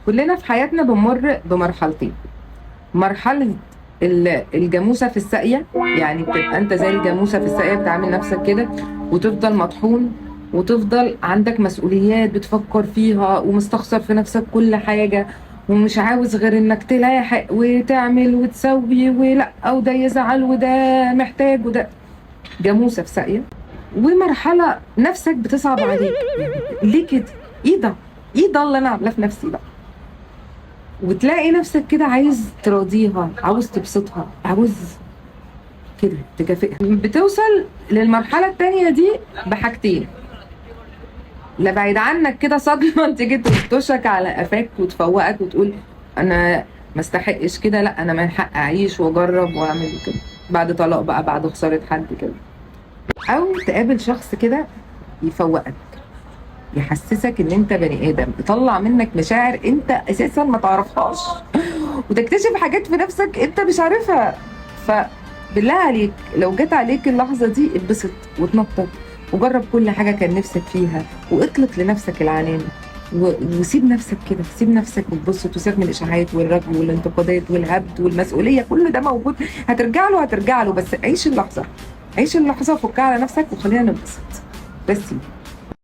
كلنا في حياتنا بنمر بمرحلتين. مرحلة الجاموسة في الساقية، يعني بتبقى انت زي الجاموسة في الساقية بتعامل نفسك كده وتفضل مطحون وتفضل عندك مسؤوليات بتفكر فيها ومستخسر في نفسك كل حاجة ومش عاوز غير انك تلاحق وتعمل وتسوي ولا وده يزعل وده محتاج وده. جاموسة في ساقية. ومرحلة نفسك بتصعب عليك، ليه كده؟ ايه ده اللي انا عاملاه في نفسي بقى؟ وتلاقي نفسك كده عايز تراضيها، عاوز تبسطها، عاوز كده تكافئها. بتوصل للمرحلة التانية دي بحاجتين: لا بعيد عنك كده صدمة تيجي تلطشك على قفاك وتفوقك وتقول انا ما استحقش كده، لا انا من حق اعيش واجرب واعمل كده، بعد طلاق بقى، بعد خسارة حد كده. او تقابل شخص كده يفوقك، يحسسك ان انت بني ادم، يطلع منك مشاعر انت اساسا ما تعرفهاش وتكتشف حاجات في نفسك انت مش عارفها. فبالله عليك لو جت عليك اللحظة دي اتبسط وتنطط وجرب كل حاجة كان نفسك فيها واطلق لنفسك العنان وسيب نفسك كده، سيب نفسك وتبسط وسيبك من الاشاعات والرغي والانتقادات والهبد والمسؤولية، كل ده موجود، هترجع له بس عيش اللحظة، عيش اللحظة وفكها على نفسك وخلينا ننبسط بس.